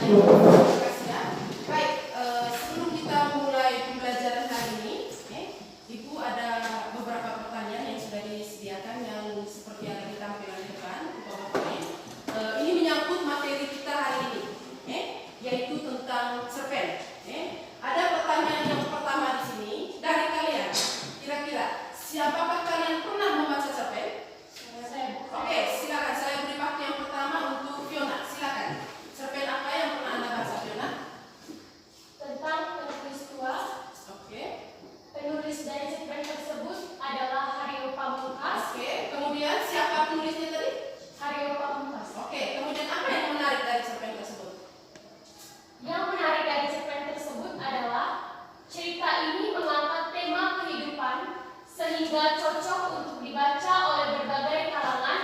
kasih ya. Baik, sebelum kita mulai pembelajaran hari ini, Ibu ada beberapa pertanyaan yang sudah disediakan yang seperti yang ada di tampilan di depan. Ini menyangkut materi kita hari ini, yaitu tentang cerpen. Ada pertanyaan yang pertama di sini dari kalian. Kira-kira siapakah kalian pernah membaca cerpen? Oke, silakan. Saya beri waktu yang pertama untuk Fiona. Silakan. Cerpen apa yang pernah Anda baca, Fiona? Tentang penulis tua. Oke. Penulis dari cerpen tersebut adalah Haryo Pamungkas. Oke. Kemudian siapa penulisnya tadi? Haryo Pamungkas. Oke. Kemudian apa yang menarik dari cerpen tersebut? Yang menarik dari cerpen tersebut adalah cerita ini mengangkat tema kehidupan sehingga cocok untuk dibaca oleh berbagai kalangan,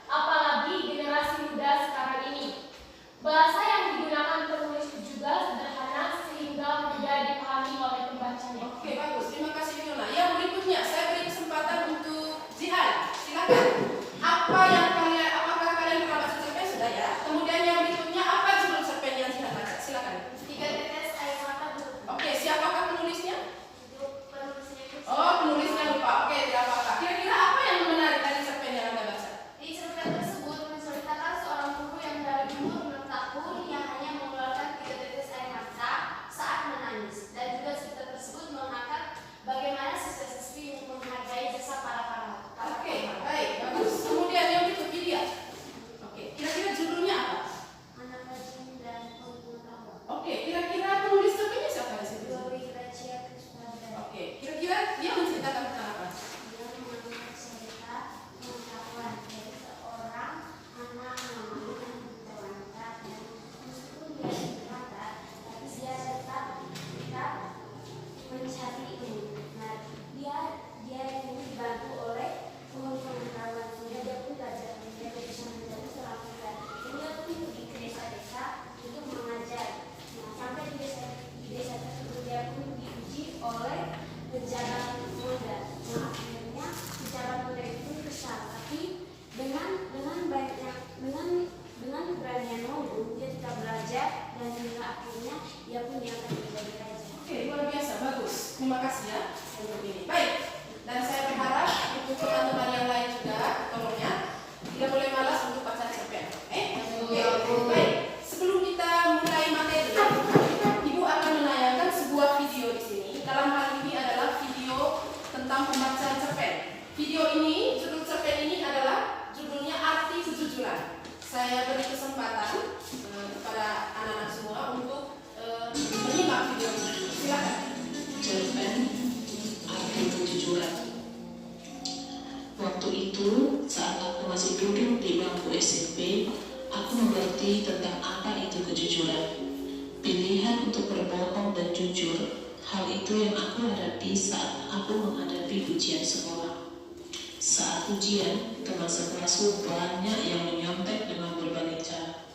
apalagi generasi muda sekarang ini. Bahasa yang digunakan penulis juga sederhana sehingga mudah dipahami oleh pembacanya. Oke, bagus. Terima kasih, Fiona. Yang berikutnya saya beri kesempatan untuk Jihan. Silakan. Apakah kalian pernah baca cerpen? Sudah ya. Kemudian yang berikutnya apa judul cerpen yang Jihan baca? Silakan. 3 tetes air mata. Oke, siapakah penulisnya? Penulisnya itu. Oh, penulisnya lupa. Oke, tidak apa-apa. Kira-kira apa yang menarik dari cerpen yang Anda baca? Di cerpen tersebut menceritakan seorang guru yang dari umur 6 tahun yang hanya mengeluarkan 3 tetes air mata saat menangis, dan juga cerita tersebut mengangkat bagaimana siswa-siswi menghargai jasa para pahlawan. Oke, baik, bagus. Kemudian yang berikut dia. Oke, kira-kira judulnya apa? Anak rajin dan pengetahuan. Oke, kira-kira penulis cerpennya siapa di sini? Glory Gracia Krisnanda. Oke, kira-kira dia menceritakan tentang apa? Dia mengangkat cerita pengetahuan dari seorang anak namanya Buta Wanita, dan meskipun dia berkata, tapi dia tetap mencari ilmu. Nah, dia ini dibantu oleh pohon pengetahuan sehingga dia pun belajar, dia bisa menjadi seorang muda. Dan dia pun pergi ke desa-desa untuk mengajar. Nah, sampai di desa tersebut dia pun diuji oleh pejabat muda. Nah, akhirnya pejabat muda itu kesal, tapi dengan beranian Maulud dia tetap belajar, dan hingga akhirnya dia pun diangkat menjadi raja. Oke, luar biasa, bagus. Terima kasih ya untuk ini. Baik, dan saya berharap untuk teman-teman yang lain juga, tolongnya tidak boleh malas untuk baca cerpen. Oke, baik. Sebelum kita mulai materi, Ibu akan menayangkan sebuah video di sini. Dalam hal ini adalah video tentang pembacaan cerpen. Video ini, judul cerpen ini adalah judulnya Arti Kejujuran. Saya beri kesempatan kepada anak-anak semua untuk menyimak video ini. Silakan. Cerpen Arti Kejujuran. Waktu itu, saat aku masih duduk di bangku SMP, aku mengerti tentang apa itu kejujuran. Pilihan untuk berbohong dan jujur. Hal itu yang aku hadapi saat aku menghadapi ujian sekolah. Saat ujian, teman sekelasku banyak yang menyontek dengan berbagai cara.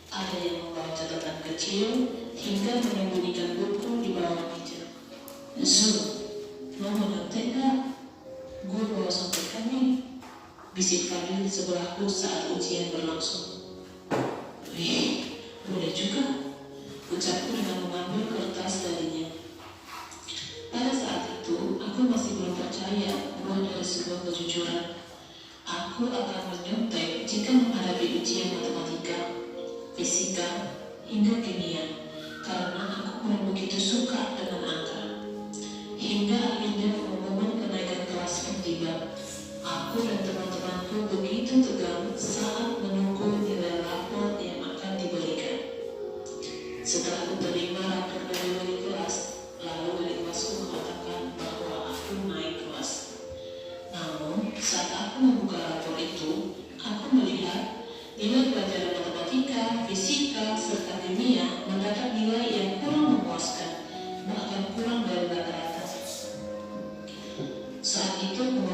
Ada yang membawa catatan kecil hingga menyembunyikan buku di bawah meja. Zul, mau menyontek gak? Gue bawa sontekan nih, bisik Fadil di sebelahku saat ujian berlangsung. Wih, boleh juga, ucapku dengan mengambil kertas darinya. Pada saat itu, aku masih belum percaya bahwa dari sebuah kejujuran. Aku akan menyontek jika menghadapi ujian matematika, fisika, hingga kimia, karena aku kurang begitu suka dengan angka. Hingga akhirnya pengumuman kenaikan kelas pun tiba. Aku dan teman-temanku begitu tegang saat menunggu nilai rapor yang akan diberikan. Setelah aku terima rapor dari wali kelas, lalu wali kelasku mengatakan bahwa aku naik kelas. Namun, saat aku membuka rapor itu, aku melihat nilai pelajaran matematika, fisika, serta kimia mendapat nilai yang kurang memuaskan, bahkan kurang dari rata-rata. Saat itu aku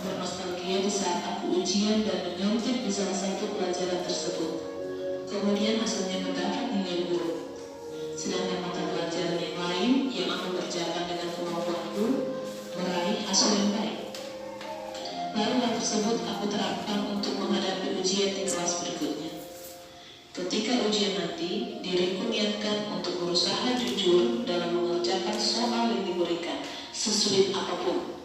bernostalgia di saat aku ujian dan menyontek di salah satu pelajaran tersebut. Kemudian hasilnya mendapat nilai buruk. Sedangkan mata pelajaran yang lain yang aku kerjakan dengan kemampuanku meraih hasil yang baik. Lalu hal tersebut aku terapkan untuk menghadapi ujian di kelas berikutnya. ketika ujian nanti, diriku niatkan untuk berusaha jujur dalam mengerjakan soal yang diberikan, sesulit apapun.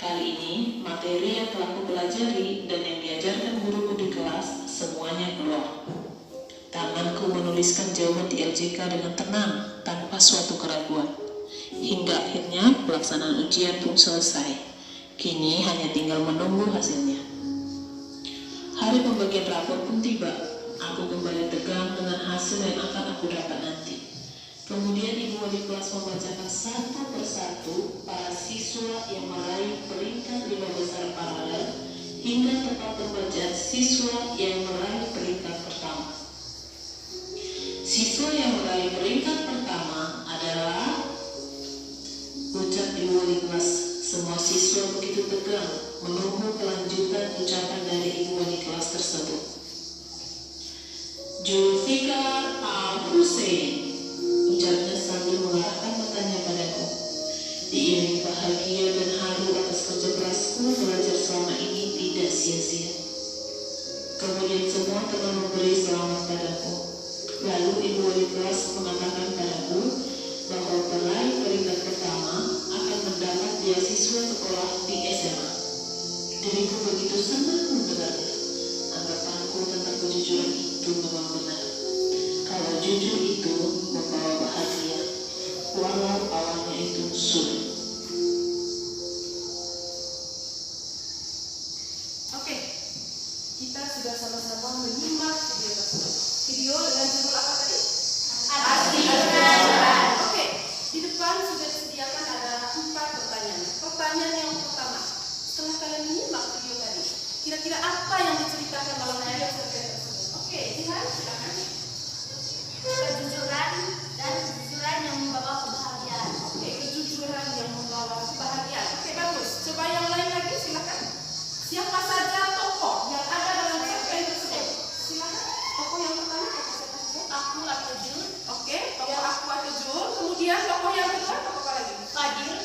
Kali ini, materi yang telah kupelajari dan yang diajarkan guruku di kelas, semuanya keluar. Tanganku menuliskan jawaban di LJK dengan tenang, tanpa suatu keraguan. Hingga akhirnya pelaksanaan ujian pun selesai. Kini hanya tinggal menunggu hasilnya. Hari pembagian rapor pun tiba. Aku kembali tegang dengan hasil yang akan aku dapat nanti. Kemudian ibu wali kelas membacakan satu persatu para siswa yang meraih peringkat 5 besar paralel hingga tempat pembacaan siswa yang meraih peringkat pertama. Siswa yang meraih peringkat pertama adalah, ucap ibu wali kelas. Semua siswa begitu tegang menunggu kelanjutan ucapan dari ibu wali kelas tersebut. Zulfikar Al-Husain, ucapnya sambil mengarahkan matanya padaku. Diiringi bahagia dan haru atas kerja kerasku belajar selama ini tidak sia-sia. Kemudian semua telah memberi selamat padaku. Lalu ibu wali kelas mengatakan padaku bahwa peraih peringkat pertama akan mendapat beasiswa sekolah di SMA. Diriku begitu senang mendengarnya. Anggapanku tentang kejujuran itu memang benar. Kalau jujur itu membawa bahagia, walau awalnya itu sulit. Oke, kita sudah sama-sama menyimak video tersebut. Video dengan judul apa tadi? Arti pelajaran. Oke, di depan sudah disediakan ada 4 pertanyaan. Pertanyaan yang pertama, setelah kalian menyimak video tadi, kira-kira apa yang diceritakan dalam video tersebut? Oke, Jihan, silakan. Kejujuran dan kejujuran yang membawa kebahagiaan. Oke, kejujuran yang membawa kebahagiaan. Oke, bagus. Coba yang lain lagi, silakan. Siapa saja tokoh yang ada dalam cerpen tersebut? Silakan. Tokoh yang pertama, tokoh siapa saja? Aku atau Jun, Oke, tokoh aku atau Jul. Kemudian tokoh yang kedua, tokoh apa lagi? Fadil,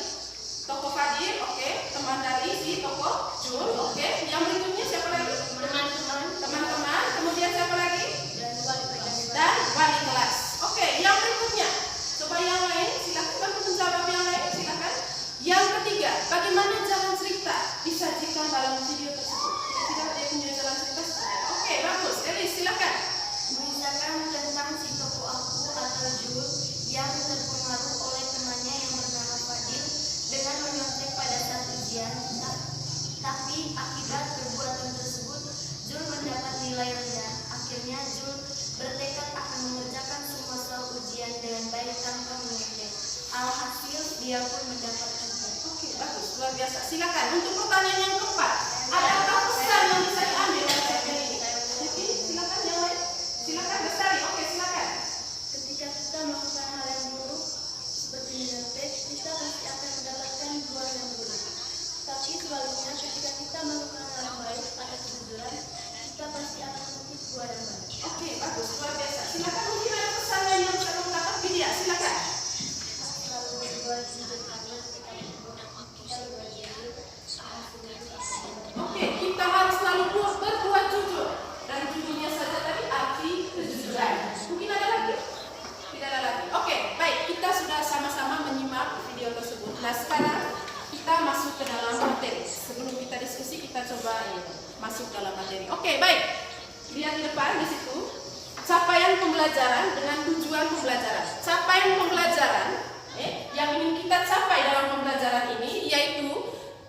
Tokoh Fadil, oke. Teman dari si tokoh Jul, oke. Yang berikutnya siapa lagi? teman-teman, Teman-teman. Kemudian siapa lagi? dan wali kelas. Dan wali kelas. Oke, yang berikutnya. Coba yang lain, silakan bantu menjawab yang lain, silakan. Yang ketiga, bagaimana jalan cerita disajikan dalam video tersebut? Kira-kira dia punya jalan cerita seperti apa? Oke, bagus. Elis, silakan. Mengisahkan tentang si tokoh aku atau Jul yang terpengaruh oleh temannya yang bernama Fadil dengan menyontek pada saat ujian. Tapi akibat perbuatan tersebut, Jul mendapat nilai rendah. Akhirnya Jul bertekad akan mengerjakan semua soal ujian dengan baik tanpa menyontek. Alhasil dia pun mendapat rendah. Oke, bagus. Luar biasa. Silakan. Untuk pertanyaan yang keempat, adakah pesan yang bisa diambil dari cerpen ini? Oke, silakan yang lain. Silakan, Bestari. Oke, silakan. Ketika kita melakukan hal yang buruk seperti menyontek, kita pasti akan mendapatkan buah yang buruk. Tapi sebaliknya, ketika kita melakukan hal yang baik atau kejujuran, kita pasti akan memetik buah yang baik. Oke, bagus. Luar biasa. Silakan, mungkin ada pesan lain yang bisa kamu katakan. Vidya, silakan. Selalu berbuat jujur karena ketika berbuat kita berbuat jujur akan selalu. Oke, kita harus selalu berbuat jujur. Dan jujurnya saja tadi arti kejujuran. Mungkin ada lagi? Tidak ada lagi. Oke, baik. Kita sudah sama-sama menyimak video tersebut. Nah, sekarang kita masuk ke dalam materi. Sebelum kita diskusi, kita coba masuk dalam materi. Oke, baik. Lihat di depan di situ. Capaian pembelajaran dengan tujuan pembelajaran. Capaian pembelajaran yang ingin kita capai dalam pembelajaran ini yaitu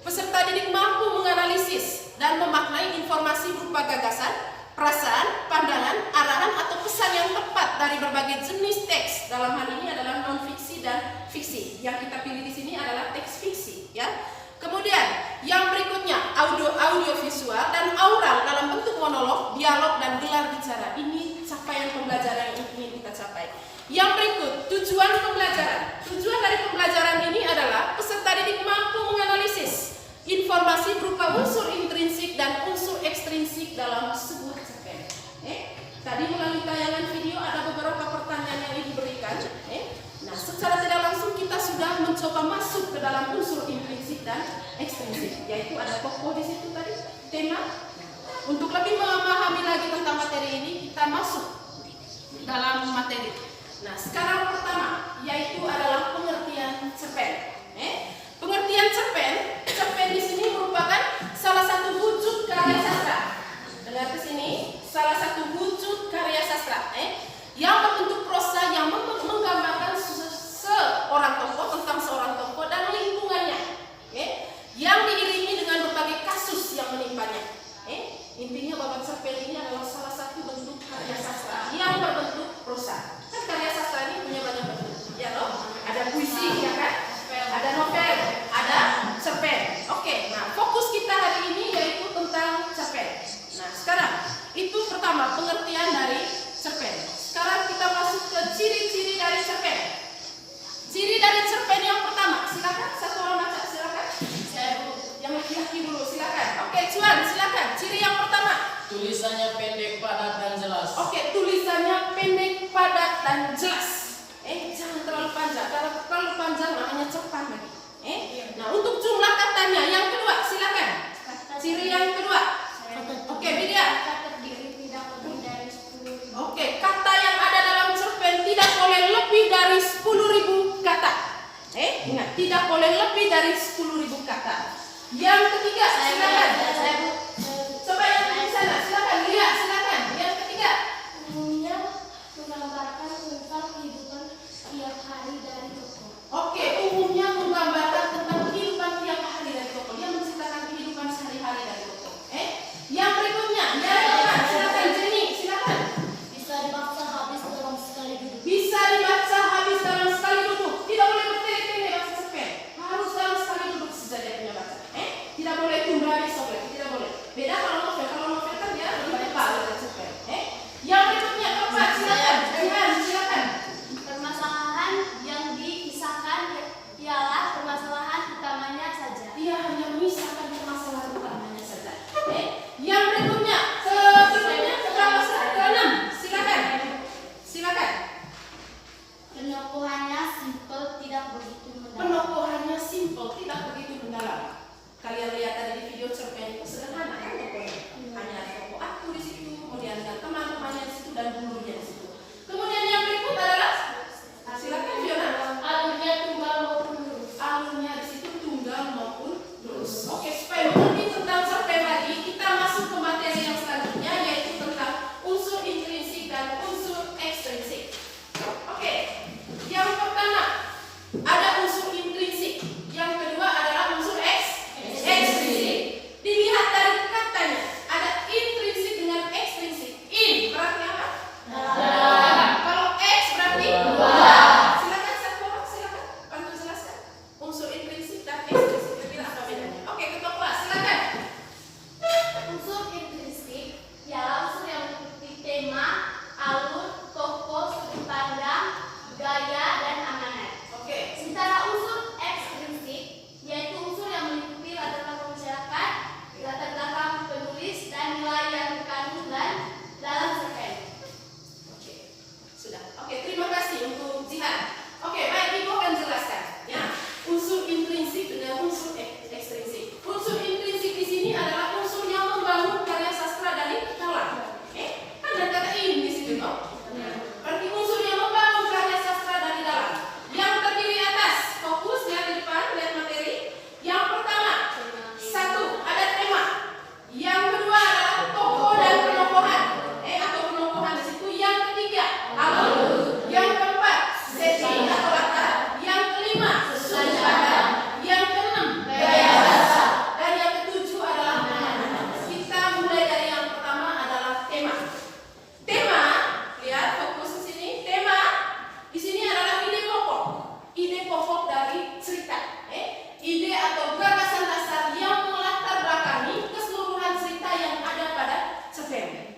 peserta didik mampu menganalisis dan memaknai informasi berupa gagasan, perasaan, pandangan, arahan atau pesan yang tepat dari berbagai jenis teks. Dalam hal ini adalah non-fiksi dan fiksi. Yang kita pilih di sini adalah teks fiksi, ya. Kemudian yang berikutnya audio visual dan aural dalam bentuk monolog, dialog dan gelar bicara. Ini capaian pembelajaran yang ingin kita capai. Yang berikut tujuan pembelajaran. Tujuan dari pembelajaran ini adalah peserta didik mampu menganalisis informasi berupa unsur intrinsik dan unsur ekstrinsik dalam sebuah cerpen. Tadi melalui tayangan video ada beberapa pertanyaan yang diberikan. Nah, secara tidak langsung kita sudah mencoba masuk ke dalam unsur intrinsik dan ekstrinsik, yaitu ada tokoh di situ tadi, tema. Untuk lebih memahami lagi tentang materi ini, kita masuk Itu pertama, pengertian dari cerpen. Sekarang kita masuk ke ciri-ciri dari cerpen. Ciri dari cerpen yang pertama, silakan satu orang baca, silakan. Saya dulu, yang laki-laki dulu, silakan. Oke, Cuan, silakan. Ciri yang pertama. Tulisannya pendek, padat, dan jelas. Oke, tulisannya pendek, padat, dan jelas. Jangan terlalu panjang. Kalau terlalu panjang namanya cepat lagi. Nah, untuk jumlah katanya yang kedua, silakan. Ciri yang kedua. Oke, Widya. Oke, kata yang ada dalam cerpen tidak boleh lebih dari 10.000 kata. Ingat, tidak boleh lebih dari 10.000 kata. Yang ketiga, silakan. Coba yang di sana, silakan. Lihat, silakan. Yang ketiga. Umumnya menggambarkan tentang kehidupan tiap hari dari tokoh. Oke, umumnya menggambarkan tentang kehidupan tiap hari dari tokoh. Dia menceritakan kehidupan sehari-hari dari tokoh. Yang berikutnya, yang depan, silakan Jenny, silakan. Bisa dibaca habis dalam sekali duduk. Bisa dibaca habis dalam sekali duduk. Tidak boleh bertele-tele baca cerpen. Harus dalam sekali duduk saja dia punya baca. Tidak boleh tunda besok lagi, tidak boleh. Beda kalau novel kan dia lebih tebal dari cerpen. Yang berikutnya keempat, silakan. Jihan, silakan. Permasalahan yang dikisahkan ialah permasalahan utamanya saja. Dia hanya memisahkan permasalahan utamanya saja. Yang berikutnya, keberapa? Keenam, silakan. Silakan. Penokohannya simpel, tidak begitu mendalam. Penokohannya simple, tidak begitu mendalam. Kalian lihat tadi di video cerpen itu sederhana kan tokohnya. Hanya ada tokoh aku di situ, kemudian ada teman-temannya di situ dan gurunya di situ. Kemudian yang berikut adalah silakan Fiona. Alurnya tunggal maupun lurus. Alurnya di situ tunggal maupun lurus. Oke, supaya mengerti tentang cerpen lagi, kita masuk ke materi yang selanjutnya yaitu tentang unsur intrinsik dan unsur ekstrinsik. Oke, yang pertama ada unsur intrinsik, yang kedua adalah unsur ekstrinsik. Dilihat dari katanya, ada intrinsik dengan ekstrinsik. In berarti apa? Dalam. Kalau X berarti luar. Silakan satu orang, silakan bantu jelaskan unsur intrinsik dan ekstrinsik. Kira-kira apa bedanya? Oke, ketua kelas, silakan. Unsur intrinsik ialah unsur yang meliputi tema, alur, tokoh, sudut pandang, gaya, dan amanat. Oke. Sementara unsur ekstrinsik yaitu unsur yang meliputi latar belakang masyarakat, latar belakang penulis, dan nilai yang terkandung dalam cerpen. Oke, sudah. Oke, terima kasih untuk Jihan. Oke, baik, Ibu akan jelaskan ya unsur intrinsik dengan unsur ekstrinsik. Unsur intrinsik di sini adalah unsur yang membangun karya sastra dari dalam. Kan ada kata in di situ toh. Berarti unsur yang membangun karya sastra dari dalam. Yang terdiri atas, fokus lihat di depan, lihat materi. Yang pertama, satu ada tema. Yang kedua adalah tokoh dan penokohan. Atau penokohan di situ. Yang ketiga, alur. Yang keempat, setting atau latar. Yang kelima, sudut pandang. Yang keenam, gaya bahasa. Dan yang ketujuh adalah amanat. Kita mulai dari yang pertama adalah tema. Tema, lihat fokus di sini. Tema di sini adalah ide pokok. Ide pokok dari cerita. Ide atau gagasan dasar yang melatar belakangi keseluruhan cerita yang ada pada cerpen.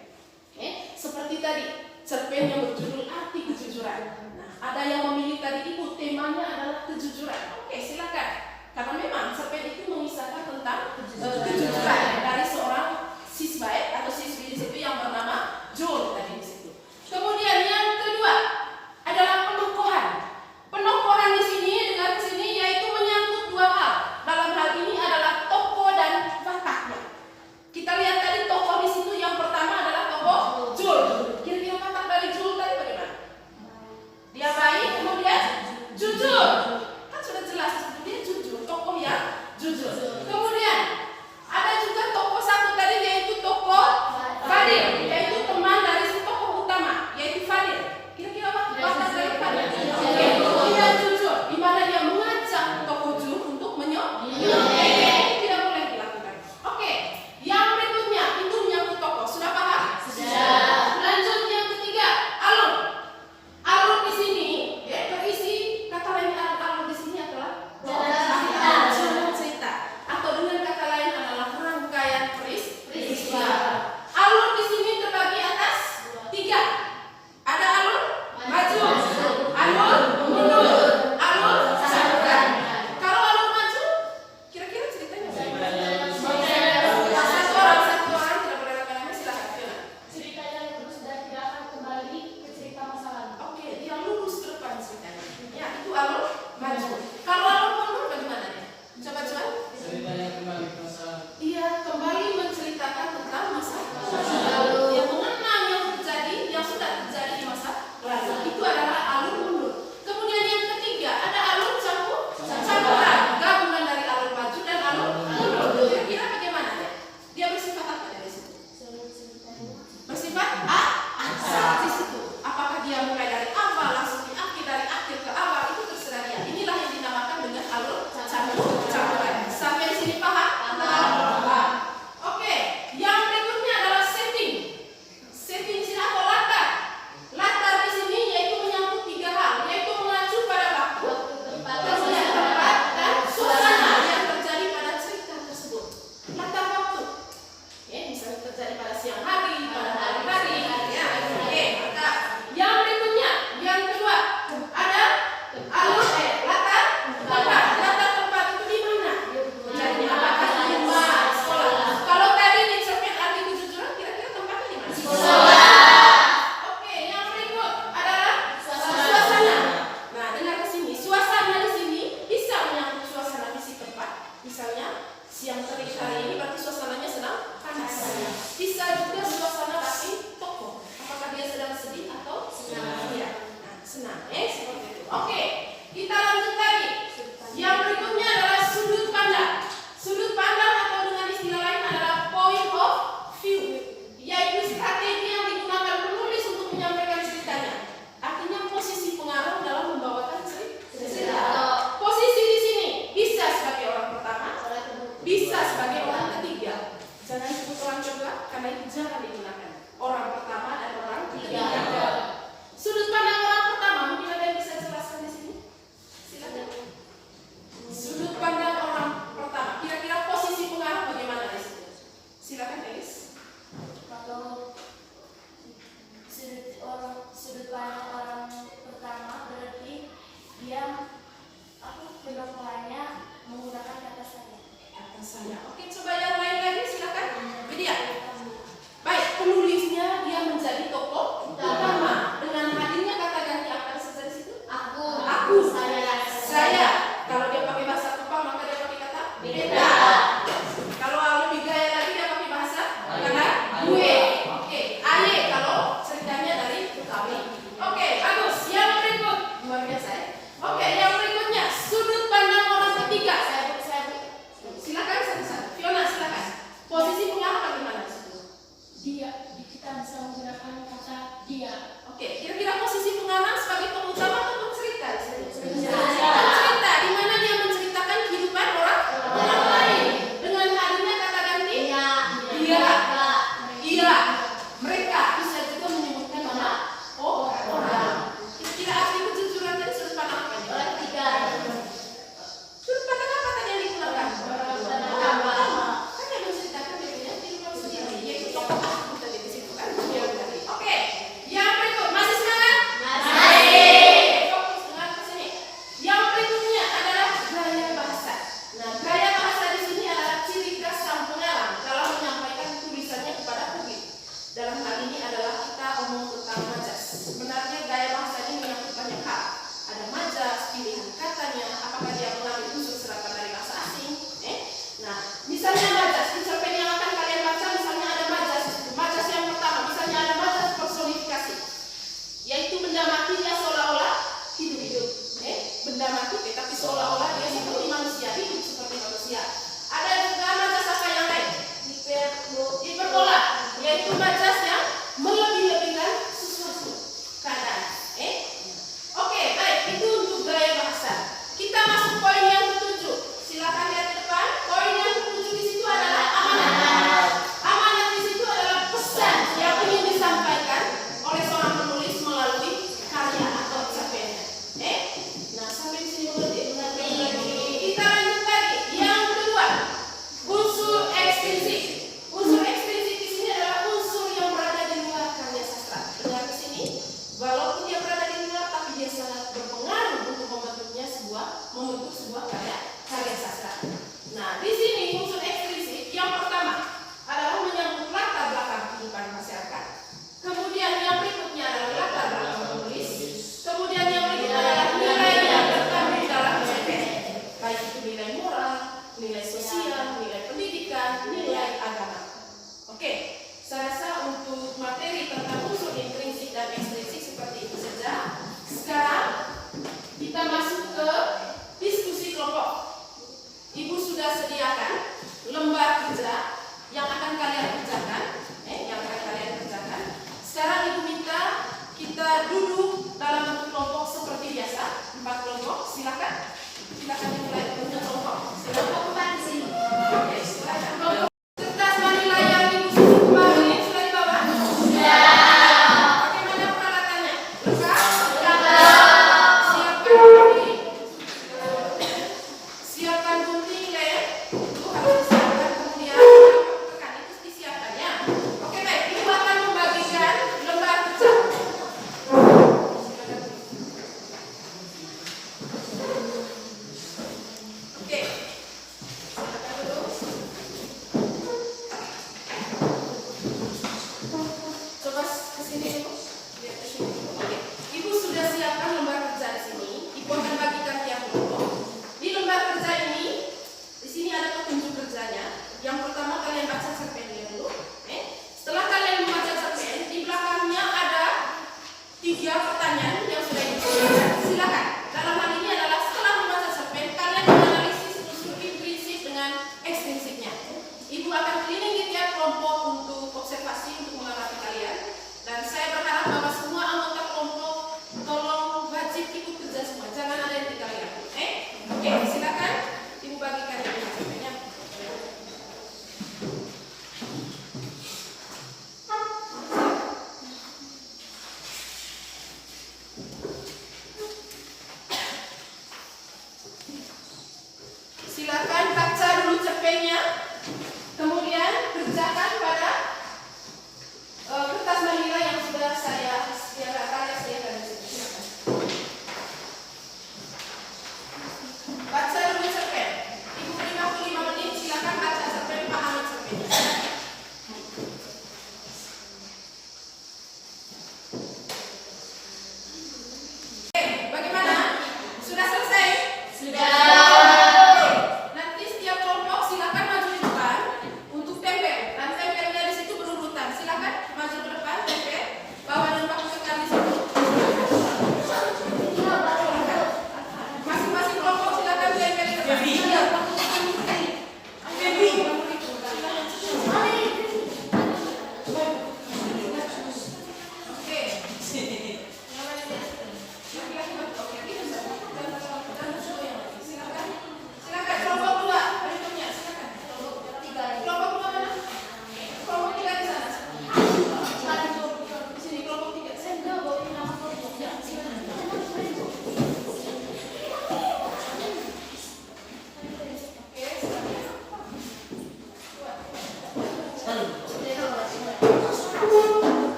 Seperti tadi, cerpen yang berjudul Arti Kejujuran. Nah, ada yang memilih tadi itu temanya adalah kejujuran. Oke, silakan. Karena memang cerpen itu mengisahkan tentang kejujuran dari seorang siswa atau siswi di situ yang bernama John tadi di situ. Kemudian yang kedua adalah penokohan. Penokohan di sini dengan sini yaitu menyangkut dua hal. Dalam hal ini adalah tokoh dan wataknya. Kita lihat tadi tokoh di situ yang pertama adalah tokoh Jul. Kira-kira watak dari Jul tadi bagaimana? Dia baik, kemudian jujur. Kan sudah jelas dia jujur, tokoh yang jujur. Kemudian ada juga katanya apakah dia mengambil unsur serapan dari bahasa asing. Nah, misalnya majas di cerpen yang akan kalian baca, misalnya ada majas. Majas yang pertama, misalnya ada majas personifikasi, yaitu benda mati dia seolah-olah hidup. Benda mati tetapi seolah-olah dia seperti manusia, hidup seperti manusia. Ada juga majas apa yang lain? Hiperbola, yaitu majas yang melebih-lebihkan sesuatu keadaan. Oke, baik, itu untuk gaya bahasa. Kita masuk poin yang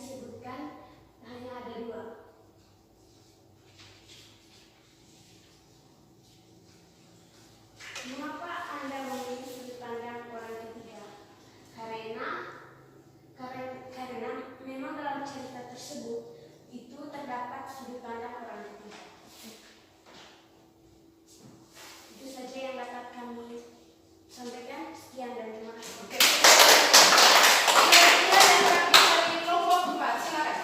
disebutkan hanya ada 2. Mengapa Anda memilih sudut pandang orang ketiga? Karena memang dalam cerita tersebut itu terdapat sudut pandang orang ketiga. Itu saja yang dapat kami sampaikan. Sekian dan terima kasih. Oke. Kira-kira yang terakhir dari kelompok 4, silakan.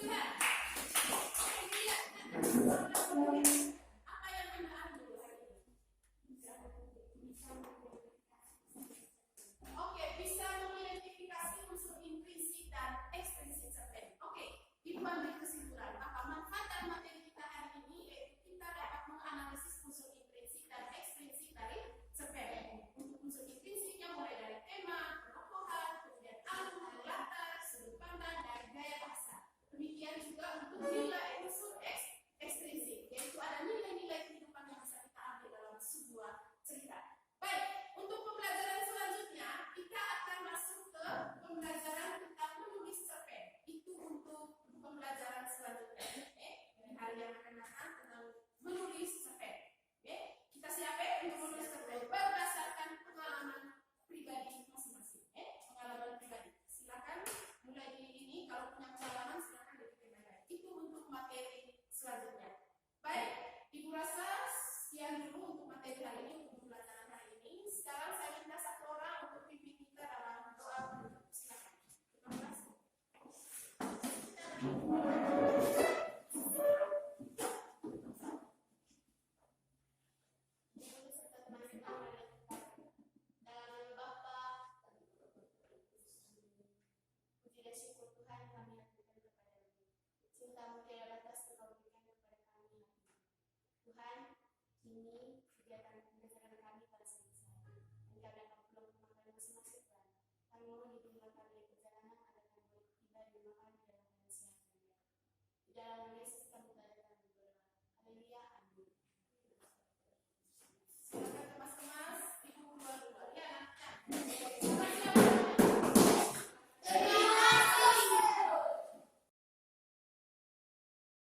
lihat. Lihat. Apa yang Anda ambil hari ini? Oke, bisa mengidentifikasi unsur intrinsik dan ekstrinsik cerpen. Oke, Ibu ambil kesimpulan apa manfaat dari materi kita hari ini, yaitu kita dapat menganalisis unsur intrinsik dan ekstrinsik dari cerpen. Untuk unsur intrinsiknya mulai dari tema, penokohan, kemudian alur, latar, sudut pandang, dan gaya bahasa. Demikian juga untuk nilai unsur ekstrinsik, yaitu ada nilai-nilai kehidupan yang bisa kita ambil dalam sebuah cerita. Baik, untuk pembelajaran selanjutnya kita akan masuk ke pembelajaran tentang menulis cerpen. Itu untuk pembelajaran selanjutnya. Di hari yang akan datang tentang menulis cerpen. Kita siapin untuk menulis cerpen berdasarkan pengalaman pribadi masing-masing. Pengalaman pribadi. Silakan mulai di ini, kalau punya pengalaman silakan dibikin. Itu untuk materi selanjutnya. Baik, Ibu rasa sekian dulu untuk materi hari ini, untuk pembelajaran hari ini. Sekarang saya minta satu orang untuk pimpin kita dalam doa penutup. Silakan. Terima kasih. Ibu serta teman-teman mari kita dalam nama Bapa, puji dan syukur Tuhan kami aturkan kepadamu. Cintamu tiada batas Engkau berikan kepada kami hari ini. Tuhan, kini kegiatan pembelajaran kami telah selesai dan kami akan pulang ke rumah kami masing-masing Tuhan. Kami mohon hiduplah kami di perjalanan agar kami boleh tiba di rumah kami